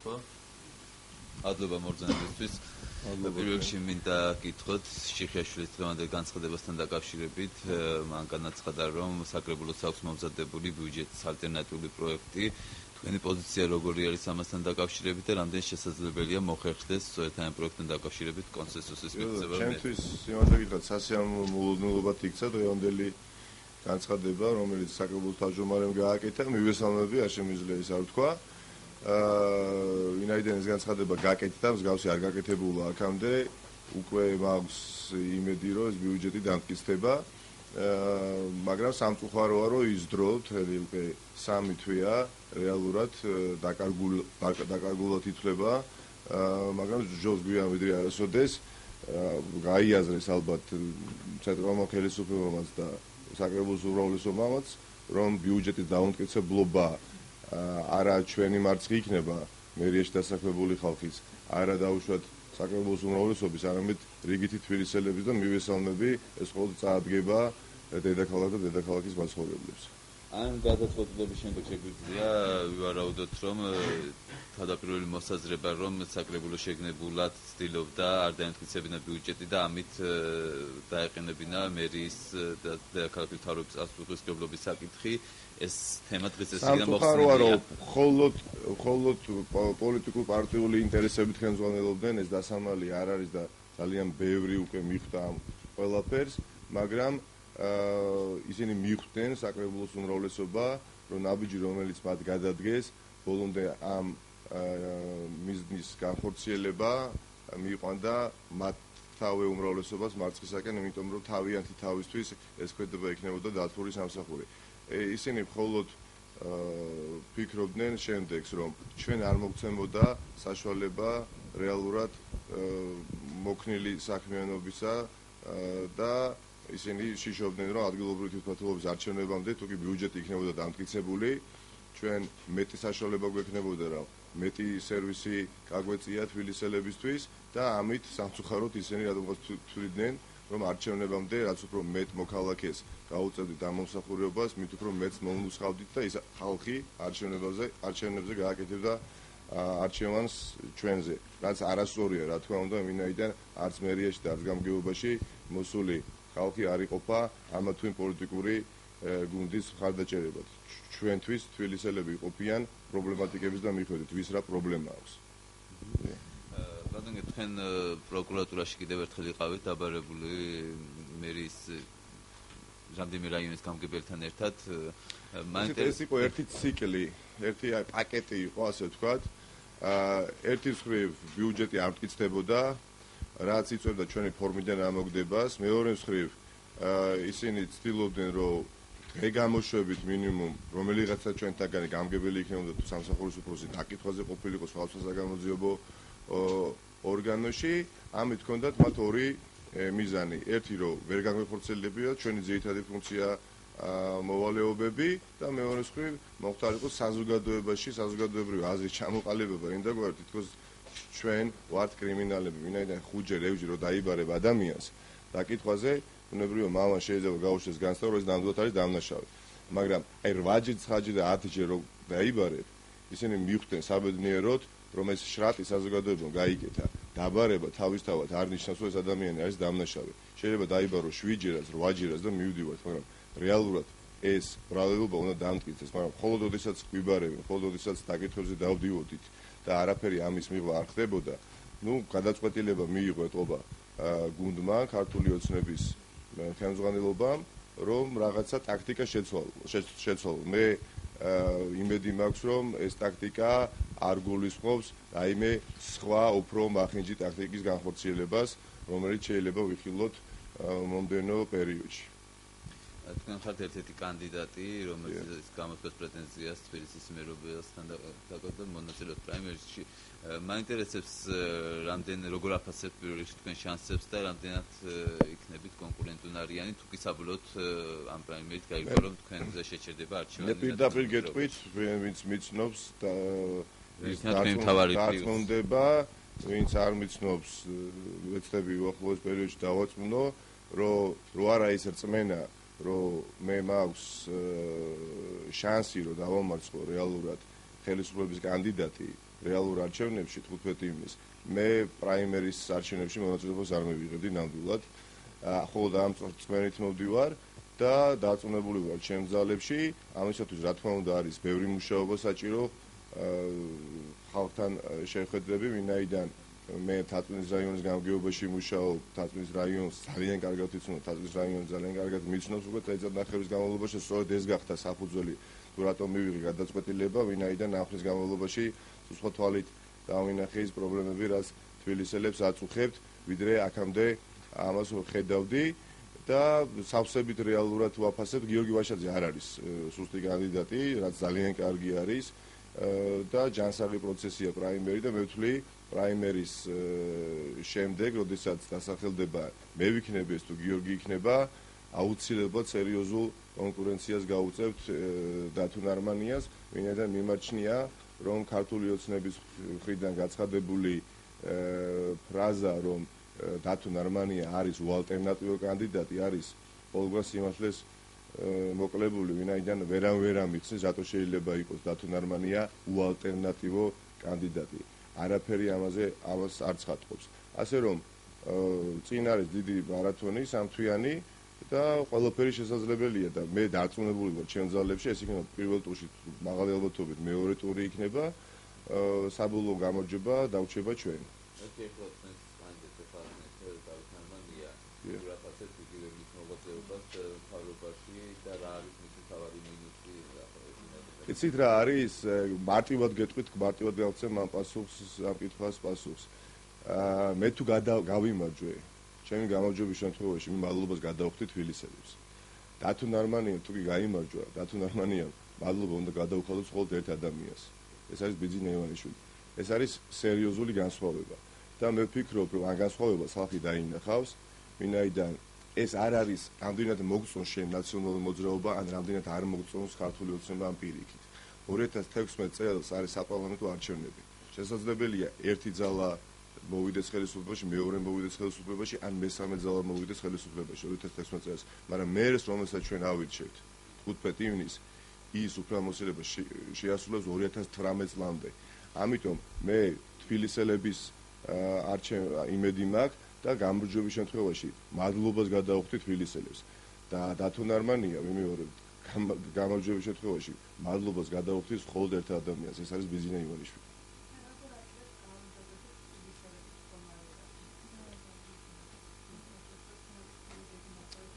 Adloba morzanebისთვის პირველ რიგში მინდა გითხრათ შიხიაშვილის დღევანდელ განცხადებასთან დაკავშირებით მან განაცხადა რომ საკრებულოს აქვს მომზადებული ბიუჯეტის ალტერნატიული პროექტი თქვენი პოზიცია როგორი არის ამასთან დაკავშირებით და რამდენი შესაძლებელია მოხერხდეს სწორედ ამ პროექტთან დაკავშირებით კონსენსუსის მიღწევა ჩემთვის სიმართლე გითხრათ სასიამოვნებლად იქცა დღევანდელი განცხადება რომელიც საკრებულოს თავმჯდომარემ გააკეთა მივესალმები არ შემიძლია ის არ ვთქვა ვინაიდან ეს განცხადება გაკეთდა, მსგავსი არ გაკეთებულა აქამდე, უკვე მაქვს იმედი, რომ ეს ბიუჯეტი დამტკიცდება, მაგრამ სამწუხაროა, რომ ის დრო მთელი უკვე 3 თვეა რეალურად დაკარგულად ითვლება, მაგრამ ჯობს გვიან ვიდრე არასოდეს გაიაზრეს ალბათ ცენტრალურმა ხელისუფლებამაც და საკრებულოს უმრავლესობამაც, რომ ბიუჯეტის დამტკიცებლობა არა ჩვენი მარცხი იქნება მერიაში დასაქმებული ხალხის, არა დაუშვათ საკრებულოს უმრავლესობის, არამედ რიგითი თბილისელების და მივესალმები ეს ყოველთვის წაადგება დედაქალაქ და დედაქალაქის მაცხოვრებლებს. Am გადაწყვეტილების შემდეგ შეგვიძლია ვივარაუდოთ, რომ თავდაპირველი მოსაზრება, რომ საკრებულო შეგნებულად ცდილობდა არ დაემტკიცებინა ბიუჯეტი და ამით დაეყენებინა მერიის და დედაქალაქის მთავრობის პასუხისმგებლობის საკითხი, ეს თემა დღეს ისედაც მოხსნილია. მხოლოდ პოლიტიკურ პარტიული ინტერესებით ხელმძღვანელობდნენ, ეს დასამალი არ არის და ძალიან ბევრი უკვე მიხვდა ამ ყველაფერს, მაგრამ ისინი მიხვდნენ საკრებულოს უმრავლესობა, რომ ნაბიჯი რომელიც მათ გადადგეს, ბოლომდე ამ მიზნის განხორციელება მიიყვანდა მათ თავე უმრავლესობას მარცხისაკენ, იმიტომ რომ თავიანთი თავისთვის ეს ქმედება იქნებოდა დათვური სამსახური. ისინი მხოლოდ ფიქრობდნენ შემდეგს, რომ ჩვენ არ მოგცემოდა საშუალება რეალურად მოქნილი საქმიანობისა და ისინი შიშობდნენ, რომ ადგილობრივი თვითმმართველობის არჩევნებამდე თუ კი ბიუჯეტი იქნებოდა დამტკიცებული, ჩვენ მეტი საშუალება გვექნებოდა, რომ მეტი სერვისი გაგვეწია თბილისელებისთვის და ამით სამწუხაროდ ისინი რადგან თვლიდნენ, რომ არჩევნებამდე რაც უფრო მეტ მოქალაქეს გაუწევდით ამ მომსახურებას, მით უფრო მეტს მომნუცხავდით და ის ხალხი არჩევნებზე გააკეთებდა არჩევანს ჩვენზე. რაც არასწორია, რა თქმა უნდა, ვინაიდან არც მერიაში და არც გამგეობაში მოსული ხალხი არ იყოფა ამა თუ იმ პოლიტიკური გუნდის მხარდაჭერებად. ჩვენთვის თბილისელები იყოფიან პრობლემატიკების და მიხედვით, ვის რა პრობლემა აქვს. ბატონო, თქვენ პროკურატურაში კიდევ ერთხელ იყავით დაბარებული მერიის რამდენიმე რაიონის გამგებელთან ერთად. ეს იყო ერთი ციკლი, ერთი პაკეტი იყო, ასე ვთქვათ. ერთი მხრივ ბიუჯეტი არ მტკიცდებოდა, რაც იწვევდა ჩვენი ფორმიდან ამოგდებას, მეორე მხრივ ისინი ცდილობდნენ, რომ დღე გამოშვებით მინიმუმ რომელიღაცა ჩვენთაგანი გამგებელი იქნებოდა თუ სამსახურის უფროსი დაკითხვაზე ყოფილიყო სხვადასხვა საგამოძიებო ორგანოში, ამით ჰქონდათ მათ ორი მიზანი. ერთი რომ ვერ განვეხორციელებიათ ჩვენი ძირითადი ფუნქცია მოვალეობები და მეორე მხრივ მოხდარიყო საზოგადოებაში საზოგადოებრივი აზრის ჩამოყალიბება, იმდა გვარი თითქოს ჩვენ ვართ კრიმინალები, ვინაიდან 5-ჯერ 6-ჯერ რო დაიბარებ ადამიანს დაკითხვაზე, უნებრივია მამა შეიძლება გაუშვეს განცდა, რომ ეს ნამდვილად არის დამნაშავე. მაგრამ აი 8-ჯერ, 9-ჯერ და 10-ჯერ რო დაიბარებ, ისინი მიხვდნენ საბედნიეროდ, რომ ეს შრატი საზოგადოებამ გაიკეთა. დაბარება თავისთავად არ ნიშნავს, რომ ეს ადამიანი არის დამნაშავე. შეიძლება დაიბაროს 7-ჯერაც, 8-ჯერაც და მივდივართ, მაგრამ რეალურად ეს ბრალდება უნდა დამტკიცდეს, მაგრამ მხოლოდ ოდესაც გვიბარებენ, მხოლოდ ოდესაც დაკითხვებზე დავდივოდით და არაფერი ამის მიღვა არ ხდებოდა, გადაწყვეტილება მიიღო ეტყობა გუნდმა, ქართული ოცნების ხელმძღვანელობამ, რომ რაღაცა ტაქტიკა შეცვალო. მე იმედი მაქვს, რომ ეს ტაქტიკა არ გულისხმობს რაიმე სხვა უფრო მახინჯი ტაქტიკის განხორციელებას, რომელიც შეიძლება ვიხილოთ მომდევნო პერიოდში. თქვენ ხართ ერთ-ერთი კანდიდატი, რომელიც გამოთქვეს პრეტენზიას თბილისის მერობასთან დაკავშირებით მონაწილეობთ პრაიმერისში. მაინტერესებს როგორ აფასებთ პირველ რიგში თქვენ შანსებს და რამდენად იქნებით კონკურენტუნარიანი, თუ კი საბოლოოდ ამ პრაიმერით გაიგო, რომ თქვენზე შეჩერდება არჩევანი. მე პირდაპირ გეტყვით, ვინც მიცნობს და ის დაწმუნდება, ვინც არ მიცნობს, ვეცდები უახლოეს პერიოდში დავაწმუნო, რომ არა ის რწმენა რომ მე მაქვს შანსი რომ დავამარცხო რეალურად ხელისუფლების კანდიდატი რეალურ არჩევნებში 15 ივნისს. მე პრაიმერის არჩევნებში მონაწილეობას არ მივიღებდი ნამდვილად. ხოლო ამ წმენით მოვდივარ და დარწმუნებული ვარ ჩემ ძალებში, ამისათვის რა თქმა უნდა არის ბევრი მუშაობა საჭირო ხალხთან შეხვედრები, ვინაიდან მე თათბირის რაიონის გამგეობაში მუშაობ, თათბირის რაიონს ძალიან კარგად ვიცნობ, თათბირის რაიონი ძალიან კარგად მიცნობს უკვე წელიწადნახევრის განმავლობაში, სწორედ ეს გახდა საფუძველი, თუ რატომ მივიღე გადაწყვეტილება, ვინაიდან ახლის განმავლობაში სხვა თვალით დავინახე ის პრობლემები, რაც თბილისელებს აწუხებთ, ვიდრე აქამდე ამას ხედავდი და სავსებით რეალურად ვაფასებ, გიორგი ვაშაძე არ არის სუსტი კანდიდატი, რაც ძალიან კარგი არის და ჯანსაღი პროცესია პრაიმერი და მე ვთვლი პრაიმერის შემდეგ, როდესაც დასახელდება მე ვიქნები ეს თუ გიორგი იქნება, აუცილებლად სერიოზულ კონკურენციას გაუწევთ დათო ნარმანიას, ვინაიდან მიმაჩნია, რომ ქართული ოცნების მხრიდან გაცხადებული ფრაზა, რომ დათო ნარმანია არის უალტერნატივო კანდიდატი, არის ყოველგვარ სიმართლეს მოკლებული, ვინაიდან ვერა მიხსნის, რატო შეიძლება იყოს დათო ნარმანია უალტერნატივო კანდიდატი. არაფერი ამას არ ცხადყოფს. ასე რომ წინ არის დიდი მარათონი, სამთვიანი და ყველაფერი შესაძლებელია და მე დარწმუნებული ვარ ჩემ ძალებში, ეს იქნება პირველ ტურში მაღალი ალბათობით მეორე ტური იქნება, საბოლოო გამარჯვება დავრჩება ჩვენ. იცით რა არის, მარტივად გეტყვით, მარტივად გავცემ ამ პასუხს, ამ კითხვას პასუხს. მე თუ გავიმარჯვე, ჩემი გამარჯვების შემთხვევაში მადლობას გადავხდი თბილისელებს. დათო ნარმანიამ თუ კი გაიმარჯვა, დათო ნარმანიამ მადლობა უნდა გადაუხადოს მხოლოდ ერთ ადამიანს. ეს არის ბიძინა ივანიშვილი. ეს არის სერიოზული განსხვავება და მე ვფიქრობ, რომ ამ განსხვავებას ხალხი დაინახავს, ვინაიდან ეს არ არის რამდენად მოგწონს შენ ნაციონალური მოძრაობა, ან რამდენად არ მოგწონს ქართული ოცნება ამ პირიქით. 2016 წელს არის საპარლამენტო არჩევნები. შესაძლებელია ერთი ძალა მოვიდეს ხელისუფლებაში, მეორე მოვიდეს ხელისუფლებაში, ან მესამე ძალა მოვიდეს ხელისუფლებაში 2016 წელს, მაგრამ მერე რომელსაც ჩვენ ავირჩევთ 15 ივნისს ის უფლებამოსილება შეასრულებს 2018 წლამდე. ამიტომ მე თბილისელების იმედი მაქვს და გამარჯვების შემთხვევაში მადლობას გადავხდი თბილისელებს და დათო ნარმანია ვიმეორებ გამარჯვების შემთხვევაში მადლობას გადავხდის მხოლოდ ერთ ადამიანს, ეს არის ბიძინა ივანიშვილი.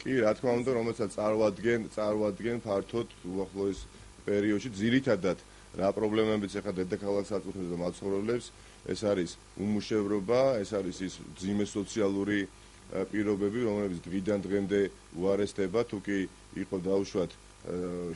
კი, რა თქმა უნდა, რომელსაც წარმოადგენენ ფართოდ უახლოეს პერიოდში ძირითადად რა პრობლემებიც ეხლა დედაქალაქს აწუხებს და მაცხოვრებლებს, ეს არის უმუშევრობა, ეს არის ის ძიმე სოციალური პირობები, რომლებიც დღიდან დღემდე უარესდება, თუ კი იყო დაუშვათ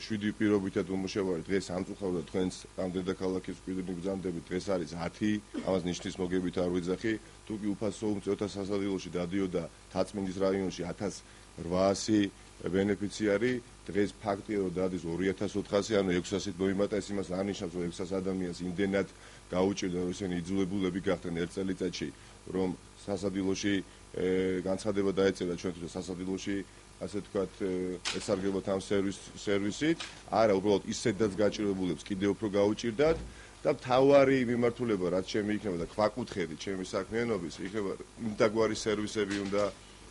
7 პირობითად უმუშევარი, დღეს ამწუხავდა თქვენს ამ დედაქალაქის მკვიდრი ბრძანდებით, დღეს არის 10, ამას ნიშნის მოგებით არ ვიძახი, თუ კი უფასო უმწეოთა სასადილოში დადიოდა თაწმინდის რაიონში 1800 ბენეფიციარი, დღეს ფაქტია რომ დადის 2400, ანუ 600-ით მოიმატა, ეს იმას არ ნიშნავს, რომ 600 ადამიანს იმდენად გაუჭირდა, რომ ისინი იძულებულები გახდნენ ერთ წელიწადში, რომ სასადილოში განცხადება დაეწერა ჩვენთვის სასადილოში, ასე ვთქვათ, ესარგებლოთ ამ სერვისით, არა, უბრალოდ ისედაც გაჭირებულებს კიდევ უფრო გაუჭირდათ და მთავარი მიმართულება, რაც ჩემი იქნება და ქვაკუთხედი ჩემი საქმიანობის, იქნება იმდაგვარი სერვისები უნდა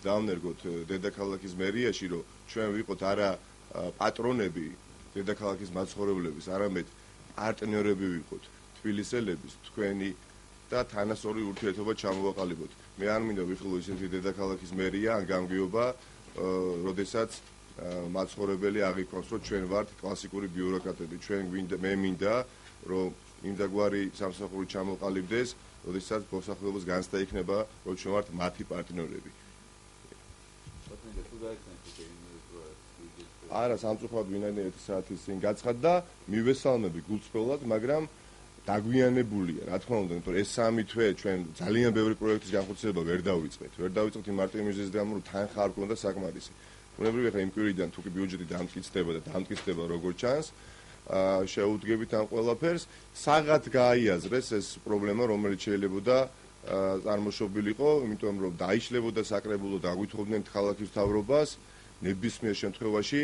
დავნერგოთ დედაქალაქის მერიაში, რომ ჩვენ ვიყოთ არა პატრონები დედაქალაქის მაცხოვრებლების, არამედ პარტნიორები ვიყოთ თბილისელების, თქვენი და თანასწორი ურთიერთობა ჩამოვაყალიბოთ. მე არ მინდა ვიხილო ისეთი დედაქალაქის მერია ან გამგეობა, როდესაც მაცხოვრებელი აღიქვამს, რომ ჩვენ ვართ კლასიკური ბიუროკრატები, მე მინდა, რომ იმდაგვარი სამსახური ჩამოყალიბდეს, როდესაც მოსახლეობის განცდა იქნება, რომ ჩვენ ვართ მათი პარტნიორები. არა, სამწუხაროდ ვინაიდან 1 საათის წინ გაცხადდა, მივესალმები გულწრფელად, მაგრამ დაგვიანებულია, რა თქმა უნდა, იმიტომ რომ ეს 3 თვე ჩვენ ძალიან ბევრი პროექტის განხორციელება ვერ დავიწყეთ. ვერ დავიწყეთ იმ მარტივი მიზეზის გამო, რომ თან ხარ გქონდა საკმარისი. უნებრივია ხა იმ კვირიდან თუ კი ბიუჯეტი დამტკიცდება და დამტკიცდება როგორ ჩანს, შეუდგებით ამ ყველაფერს, საღად გააიაზრეს ეს პრობლემა, რომელიც შეიძლებოდა წარმოშობილიყო, იმიტომ რომ დაიშლებოდა საკრებულო და აგვითხოვდნენ ქალაქის მთავრობას, ნებისმიერ შემთხვევაში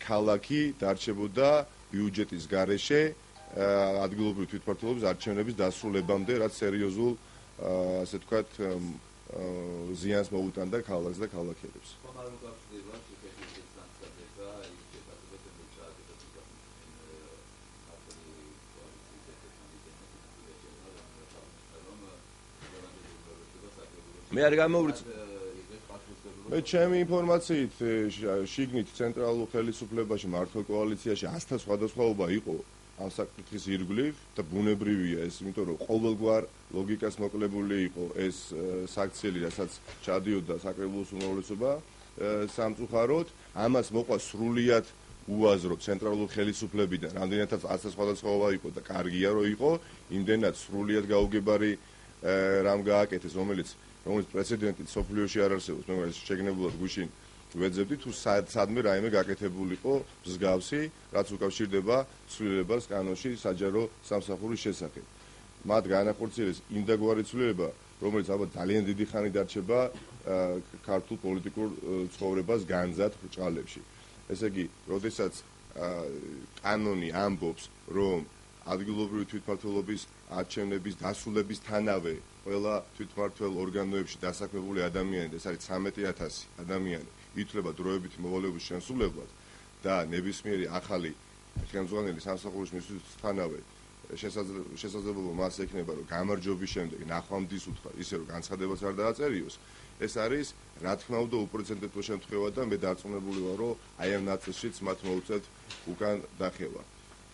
ქალაქი დარჩებოდა ბიუჯეტის გარეშე ადგილობრივი თვითმმართველობის არჩევნების დასრულებამდე, რაც სერიოზულ ასე ვთქვათ ზიანს მოუტანდა ქალაქს და ქალაქელებს. მე არ გამოვიწყე მე ჩემი ინფორმაციით შიგნით ცენტრალურ ხელისუფლებაში მართლ კოალიციაში 100 სხვადასხვაობა იყო ამ საკითხის ირგვლივ და ბუნებრივია ეს, იმიტომ რომ ყოველგვარ ლოგიკას მოკლებული იყო ეს საქციელი, რასაც ჩადიოდა საკრებულოს უმრავლესობა სამწუხაროდ, ამას მოყვა სრულიად უაზრო ცენტრალურ ხელისუფლებიდან, რამდენადაც 100 სხვადასხვაობა იყო და კარგია რომ იყო, იმდენად სრულიად გაუგებარი რამ გააკეთეს, რომელიც პრეცედენტით სოფლიოში არ არსებობს, მე მგონი შეგნებულად გუშინ ვეძებდი თუ სადმე რაიმე გაკეთებულიყო მსგავსი, რაც უკავშირდება ცვლილებას კანონში საჯარო სამსახურის შესახებ. მათ განახორციელეს იმდაგვარი ცვლილება, რომელიც ალბათ ძალიან დიდი ხანი დარჩება ქართულ პოლიტიკურ ცხოვრებას განძად ბრჭყალებში. ესე იგი, როდესაც კანონი ამბობს, რომ ადგილობრივი თვითმმართველობის არჩევნების დასრულებისთანავე ყველა თვითმმართველ ორგანოებში დასაქმებული ადამიანი, ეს არის 13,000 ადამიანი, ითვლება დროებითი მოვალეობის შემსრულებლად და ნებისმიერი ახალი ხელმძღვანელი სამსახურის მისვლისთანავე შესაძლებლობა მას ექნება, რომ გამარჯვების შემდეგ ნახვამდის უთხარ, ისე რომ განცხადებაც არ დააწერიოს, ეს არის რა თქმა უნდა უპრეცედენტო შემთხვევა და მე დარწმუნებული ვარ, რომ აი ამ ნაწილშიც მათ მოუწევთ უკან დახევა.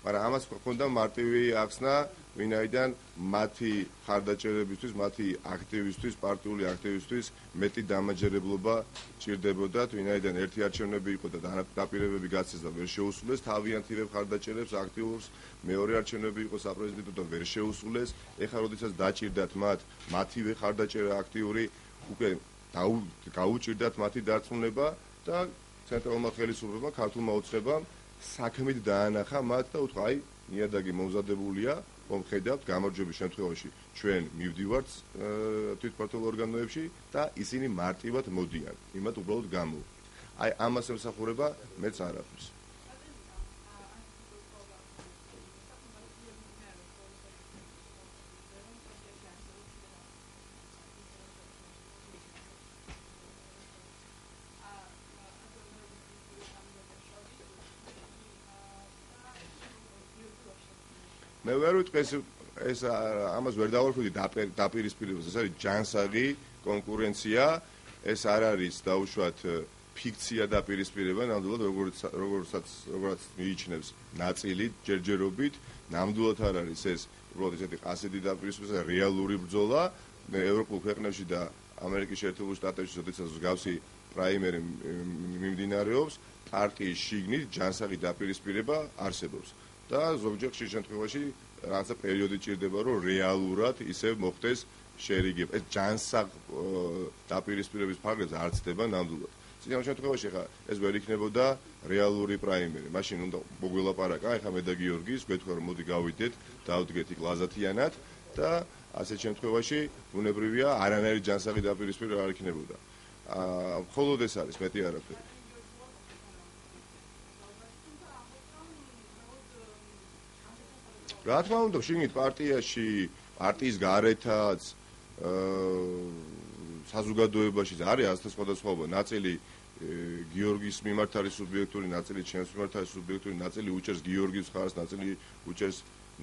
მაგრამ ამას ჰქონდა მარტივი ახსნა, ვინაიდან მათი ხარდაჭერებისთვის, მათი აქტივისთვის, პარტიული აქტივისთვის მეტი დამაჯერებლობა ჭირდებოდათ, ვინაიდან ერთი არჩევნები იყო და დაპირებები გაცეს და ვერ შეუსრულეს, თავიანთი ხარდაჭერებს აქტიურს, მეორე არჩევნები იყო საპრეზიდენტო და ვერ შეუსრულეს, ეხლა როდესაც დაჭირდათ მათ, მათივე ხარდაჭერა აქტიური, უკვე გაუჭირდათ მათი დარწმუნება და ცენტრალურმა ხელისუფლებამ, ქართულმა ოცნებამ საქმით დაანახა მათ და უთხრა, აი, ნიადაგი მომზადებულია, რომ ხედავთ გამარჯვების შემთხვევაში ჩვენ მივდივართ თვითმმართველ ორგანოებში და ისინი მარტივად მოდიან, იმათ უბრალოდ გამოვიდეთ. აი, ამას ემსახურება მეც არაფერს. მე ვერ ვიტყვი ეს ამას ვერ დავარქვი დაპირისპირებას, ეს არის ჯანსაღი კონკურენცია, ეს არ არის დაუშვათ ფიქცია დაპირისპირება, ნამდვილად როგორც მიიჩნევს ნაწილი ჯერჯერობით, ნამდვილად არ არის ეს უბრალოდ ესეთი ყასედი დაპირისპირება, რეალური ბრძოლა ევროპულ ქვეყნებში და ამერიკის შეერთებულ შტატებში, როდესაც მსგავსი პრაიმერი მიმდინარეობს, პარტიის შიგნით ჯანსაღი დაპირისპირება არსებობს. და ზოგჯერ ხშირ შემთხვევაში რაღაცა პერიოდი ჭირდება, რომ რეალურად ისე მოხდეს შერიგება. ეს ჯანსაღ დაპირისპირების ფარგლებზე არ ცდება ნამდვილად. წინა შემთხვევაში ხა ეს ვერ იქნებოდა რეალური პრაიმერი. მაშინ უნდა მოგველაპარაკა, ეხლა მე და გიორგის, გვეთქვა რომ მოდი გავიდეთ, დავდგეთ იქ ლაზათიანად და ასეთ შემთხვევაში ბუნებრივია არანაირი ჯანსაღი დაპირისპირება არ იქნებოდა. მხოლოდ ეს არის, მეტი არაფერი. რა თქმა უნდა, შიგნით პარტიაში, პარტიის გარეთაც, საზოგადოებაში არის ასეთ სხვადასხვაობა, ნაწილი გიორგის მიმართ არის სუბიექტური, ნაწილი ჩემს მიმართ არის სუბიექტური, ნაწილი უჭერს გიორგის მხარს, ნაწილი უჭერს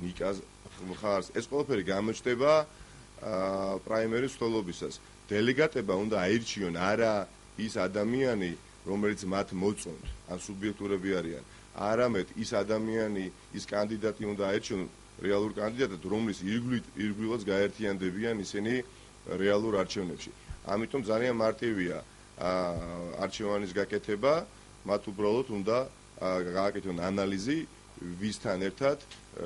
ნიკას მხარს. ეს ყველაფერი გამოჩნდება პრაიმერის მსვლელობისას. დელეგატება უნდა აირჩიონ არა ის ადამიანი, რომელიც მათ მოწონთ, ან სუბიექტურები არიან. არამედ ის ადამიანი, ის კანდიდატი უნდა აერჩიონ რეალურ კანდიდატად, რომლის ირგვლივაც გაერთიანდებიან ისინი რეალურ არჩევნებში. ამიტომ ძალიან მარტივია არჩევანის გაკეთება, მათ უბრალოდ უნდა გააკეთონ ანალიზი, ვისთან ერთად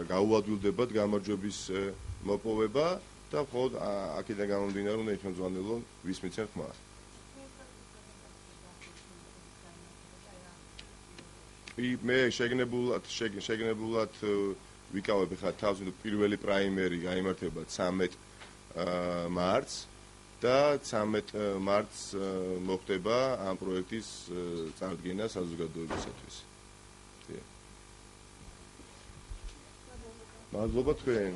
გაუადვილდებათ გამარჯვების მოპოვება და მხოლოდ აქედან გამომდინარე უნდა იხელმძღვანელონ ვის მიცემთ ხმა. მე შეგნებულად ვიკავებ ხა თავს, პირველი პრაიმერი გაიმართება 13 მარტს და 13 მარტს მოხდება ამ პროექტის წარდგენა საზოგადოებისათვის. მადლობა თქვენ.